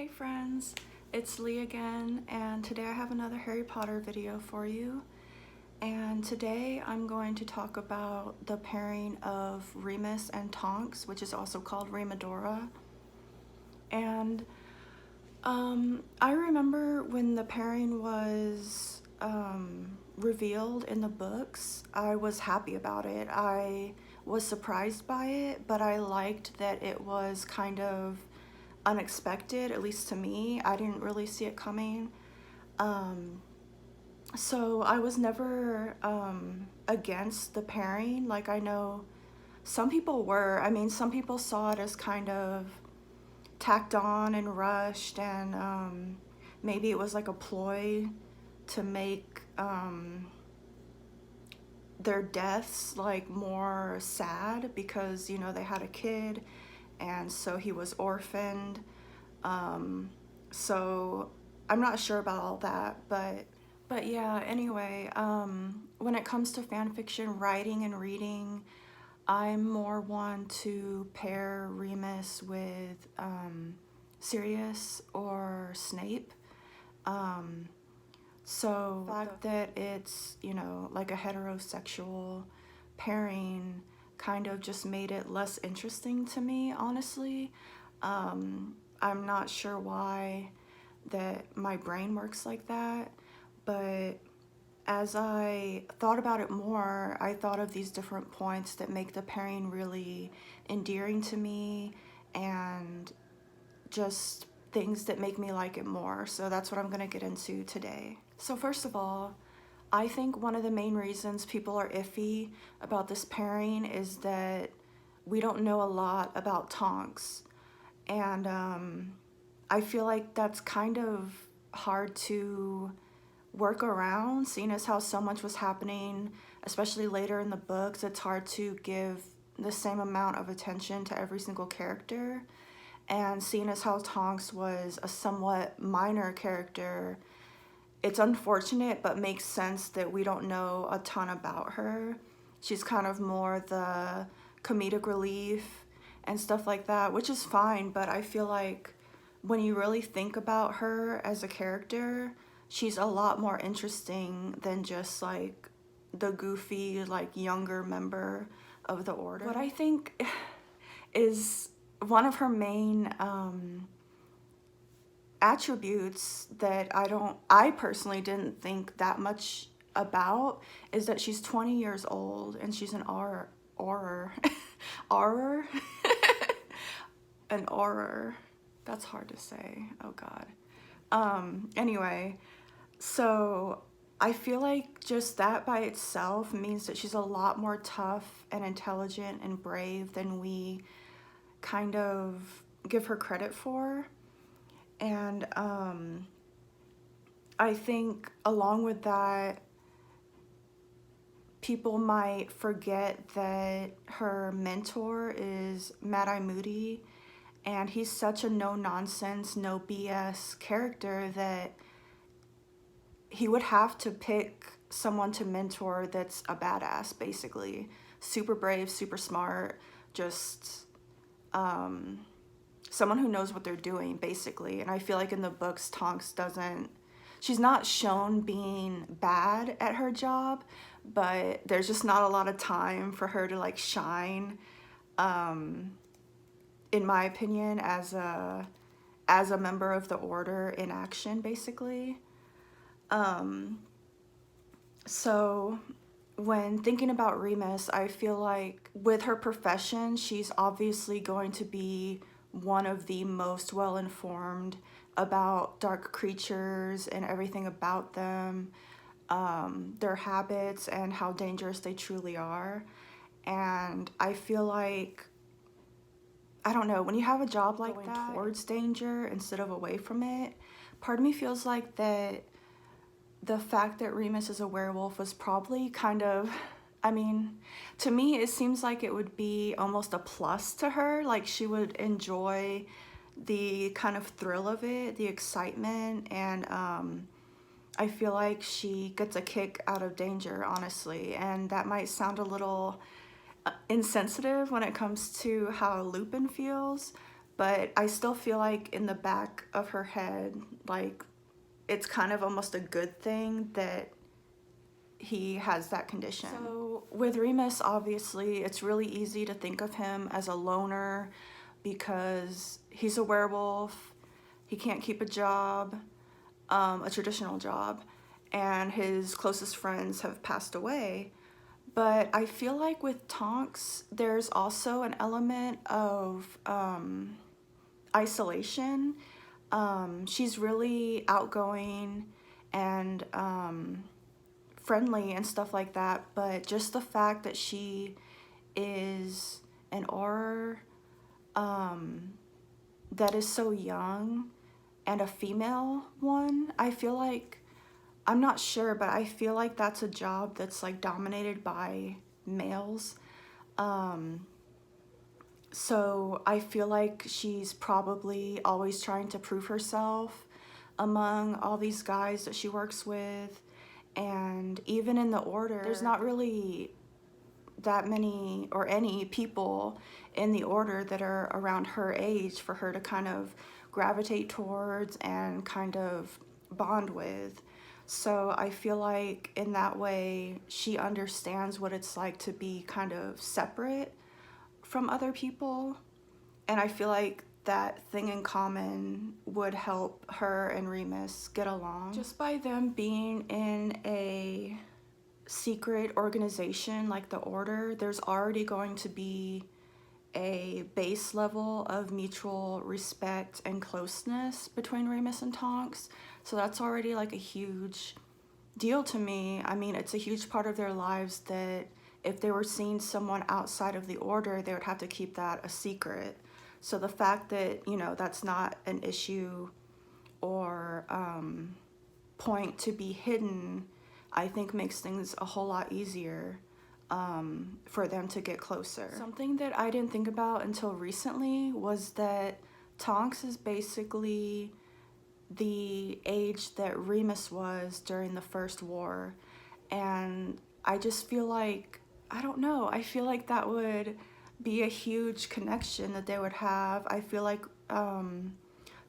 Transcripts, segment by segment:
Hey friends, it's Lee again, and today I have another Harry Potter video for you. And today I'm going to talk about the pairing of Remus and Tonks, which is also called Remadora. And I remember when the pairing was revealed in the books, I was happy about it. I was surprised by it, but I liked that it was kind of unexpected, at least to me. I didn't really see it coming. So I was never against the pairing. Like, I know some people were. I mean, some people saw it as kind of tacked on and rushed, and maybe it was like a ploy to make their deaths like more sad because, you know, they had a kid and so he was orphaned. So I'm not sure about all that, but yeah, anyway, when it comes to fan fiction writing and reading, I'm more one to pair Remus with Sirius or Snape. So the fact that it's, you know, like a heterosexual pairing kind of just made it less interesting to me, honestly. I'm not sure why that my brain works like that, but as I thought about it more, I thought of these different points that make the pairing really endearing to me and just things that make me like it more. So that's what I'm gonna get into today. So first of all, I think one of the main reasons people are iffy about this pairing is that we don't know a lot about Tonks. And I feel like that's kind of hard to work around, seeing as how so much was happening, especially later in the books. It's hard to give the same amount of attention to every single character. And seeing as how Tonks was a somewhat minor character, it's unfortunate but makes sense that we don't know a ton about her. She's kind of more the comedic relief and stuff like that, which is fine, but I feel like when you really think about her as a character, she's a lot more interesting than just like the goofy, like younger member of the Order. What I think is one of her main attributes that I personally didn't think that much about is that she's 20 years old and she's an Auror. Auror? An Auror. That's hard to say. Oh God. Anyway, so I feel like just that by itself means that she's a lot more tough and intelligent and brave than we kind of give her credit for. And I think along with that, people might forget that her mentor is Mad-Eye Moody, and he's such a no-nonsense, no BS character that he would have to pick someone to mentor that's a badass, basically. Super brave, super smart, just someone who knows what they're doing, basically. And I feel like in the books, Tonks she's not shown being bad at her job, but there's just not a lot of time for her to like shine, in my opinion, as a member of the Order in action, basically. So when thinking about Remus, I feel like with her profession, she's obviously going to be one of the most well-informed about dark creatures and everything about them, their habits and how dangerous they truly are. And I feel like, I don't know, when you have a job like going that, towards danger instead of away from it, part of me feels like that the fact that Remus is a werewolf was probably kind of, I mean, to me, it seems like it would be almost a plus to her. Like, she would enjoy the kind of thrill of it, the excitement, and I feel like she gets a kick out of danger, honestly. And that might sound a little insensitive when it comes to how Lupin feels, but I still feel like in the back of her head, like, it's kind of almost a good thing that he has that condition. So with Remus, obviously, it's really easy to think of him as a loner because he's a werewolf, he can't keep a job, a traditional job, and his closest friends have passed away. But I feel like with Tonks, there's also an element of isolation. She's really outgoing and friendly and stuff like that, but just the fact that she is an auror that is so young and a female one, I feel like, I'm not sure, but I feel like that's a job that's like dominated by males. So I feel like she's probably always trying to prove herself among all these guys that she works with. And even in the order, there's not really that many or any people in the order that are around her age for her to kind of gravitate towards and kind of bond with. So I feel like in that way, she understands what it's like to be kind of separate from other people. And I feel like that thing in common would help her and Remus get along. Just by them being in a secret organization like the Order, there's already going to be a base level of mutual respect and closeness between Remus and Tonks. So that's already like a huge deal to me. I mean, it's a huge part of their lives that if they were seeing someone outside of the Order, they would have to keep that a secret. So the fact that, you know, that's not an issue or point to be hidden, I think makes things a whole lot easier for them to get closer. Something that I didn't think about until recently was that Tonks is basically the age that Remus was during the First War. And I just feel like, I don't know, I feel like that would be a huge connection that they would have. I feel like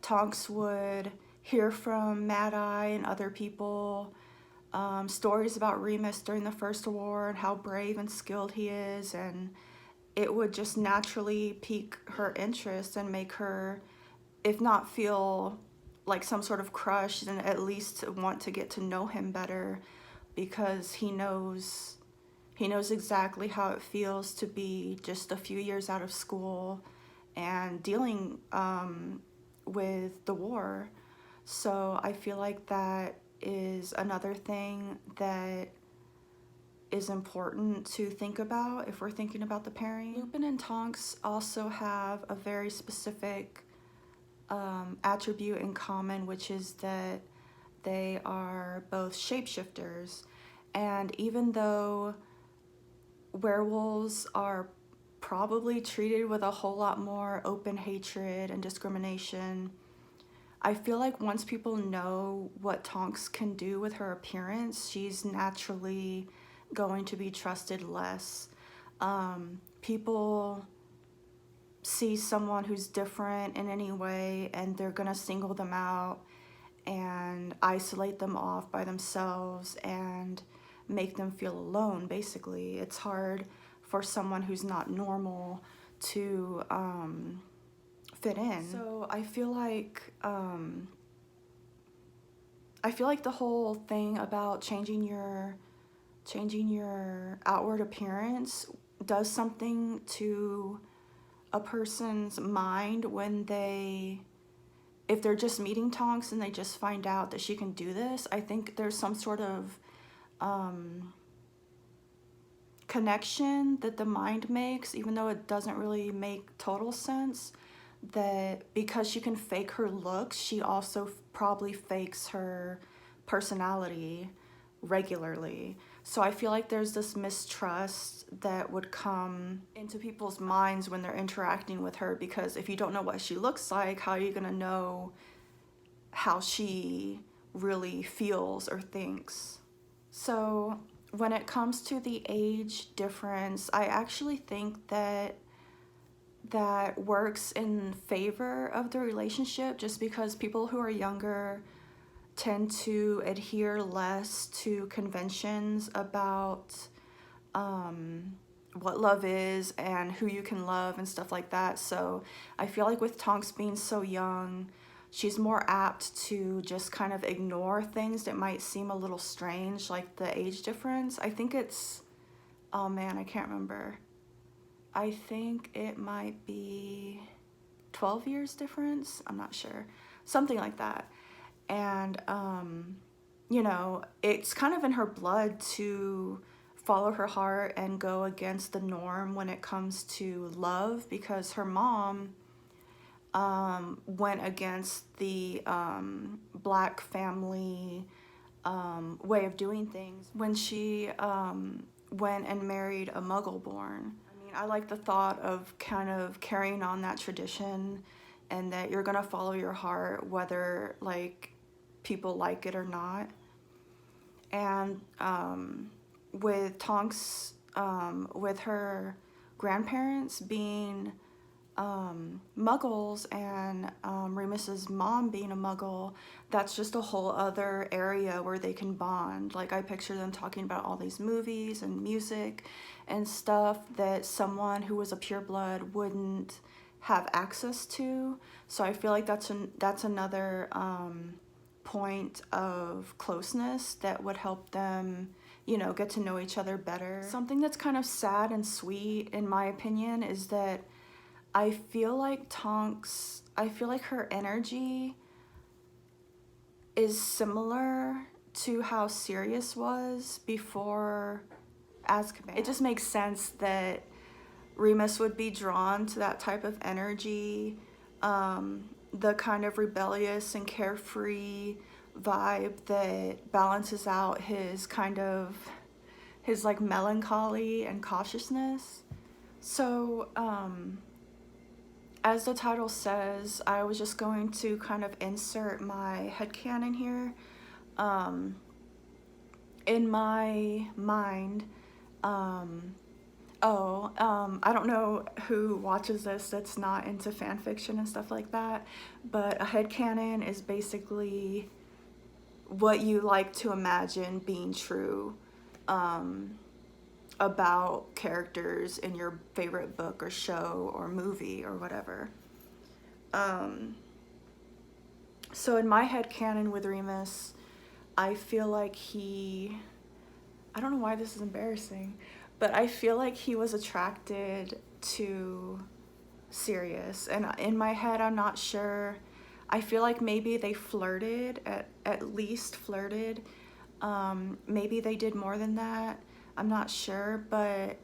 Tonks would hear from Mad Eye and other people stories about Remus during the First War and how brave and skilled he is, and it would just naturally pique her interest and make her, if not feel like some sort of crush, then at least want to get to know him better, because he knows exactly how it feels to be just a few years out of school and dealing with the war. So I feel like that is another thing that is important to think about if we're thinking about the pairing. Lupin and Tonks also have a very specific attribute in common, which is that they are both shapeshifters. And even though werewolves are probably treated with a whole lot more open hatred and discrimination, I feel like once people know what Tonks can do with her appearance, she's naturally going to be trusted less. People see someone who's different in any way and they're gonna single them out and isolate them off by themselves and make them feel alone, basically. It's hard for someone who's not normal to fit in. So I feel like the whole thing about changing your outward appearance does something to a person's mind when if they're just meeting Tonks and they just find out that she can do this. I think there's some sort of connection that the mind makes, even though it doesn't really make total sense, that because she can fake her looks, she also probably fakes her personality regularly. So I feel like there's this mistrust that would come into people's minds when they're interacting with her, because if you don't know what she looks like, how are you gonna know how she really feels or thinks? So when it comes to the age difference, I actually think that that works in favor of the relationship, just because people who are younger tend to adhere less to conventions about what love is and who you can love and stuff like that. So I feel like with Tonks being so young, she's more apt to just kind of ignore things that might seem a little strange, like the age difference. I think it's, oh man, I can't remember. I think it might be 12 years difference. I'm not sure. Something like that. And, you know, it's kind of in her blood to follow her heart and go against the norm when it comes to love, because her mom went against the black family way of doing things when she went and married a muggle born. I mean, I like the thought of kind of carrying on that tradition, and that you're gonna follow your heart whether like people like it or not. And with Tonks, with her grandparents being muggles and Remus's mom being a muggle, that's just a whole other area where they can bond. Like, I picture them talking about all these movies and music and stuff that someone who was a pureblood wouldn't have access to. So I feel like that's another point of closeness that would help them, you know, get to know each other better. Something that's kind of sad and sweet, in my opinion, is that I feel like Tonks, I feel like her energy is similar to how Sirius was before Azkaban. It just makes sense that Remus would be drawn to that type of energy, the kind of rebellious and carefree vibe that balances out his kind of, his like melancholy and cautiousness. So, as the title says, I was just going to kind of insert my headcanon here. In my mind, I don't know who watches this that's not into fanfiction and stuff like that, but a headcanon is basically what you like to imagine being true about characters in your favorite book or show or movie or whatever. So in my headcanon with Remus, I feel like I don't know why this is embarrassing, but I feel like he was attracted to Sirius. And in my head, I'm not sure. I feel like maybe they flirted, at least flirted. Maybe they did more than that. I'm not sure, but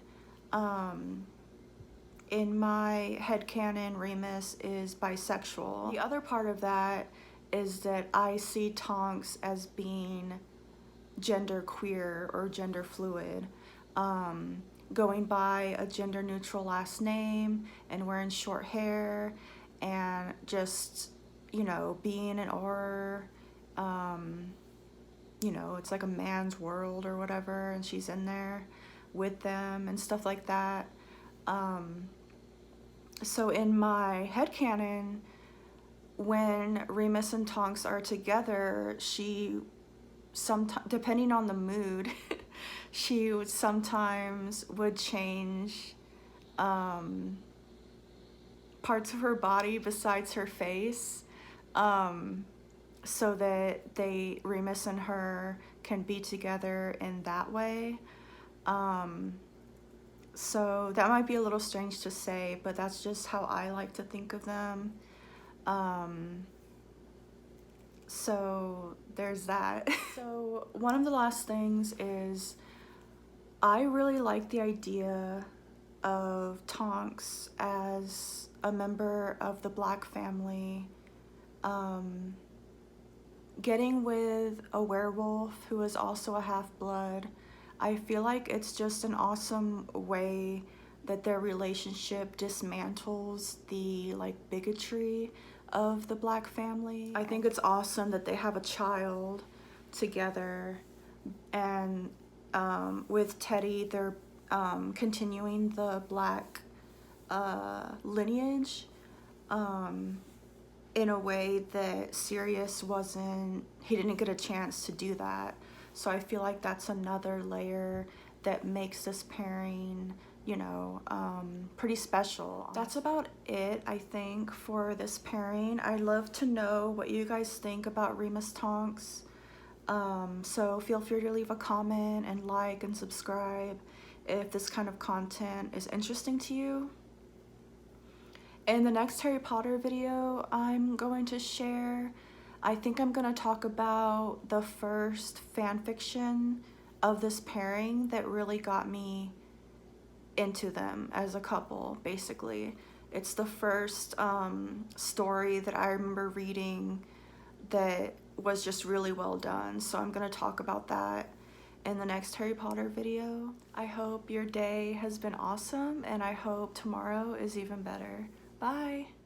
in my headcanon, Remus is bisexual. The other part of that is that I see Tonks as being gender queer or gender fluid, going by a gender neutral last name and wearing short hair and just, you know, being an auror. You know, it's like a man's world or whatever, and she's in there with them and stuff like that. So in my headcanon, when Remus and Tonks are together, she depending on the mood, she sometimes would change parts of her body besides her face, so that Remus and her can be together in that way. So that might be a little strange to say, but that's just how I like to think of them. So there's that. So one of the last things is I really like the idea of Tonks as a member of the Black family, getting with a werewolf who is also a half-blood. I feel like it's just an awesome way that their relationship dismantles the like bigotry of the Black family. I think it's awesome that they have a child together, and with Teddy they're continuing the Black lineage in a way that Sirius wasn't, he didn't get a chance to do that. So I feel like that's another layer that makes this pairing, you know, pretty special. That's about it, I think, for this pairing. I'd love to know what you guys think about Remus Tonks. So feel free to leave a comment and like and subscribe if this kind of content is interesting to you. In the next Harry Potter video I'm going to share, I think I'm going to talk about the first fanfiction of this pairing that really got me into them as a couple, basically. It's the first story that I remember reading that was just really well done. So I'm going to talk about that in the next Harry Potter video. I hope your day has been awesome, and I hope tomorrow is even better. Bye!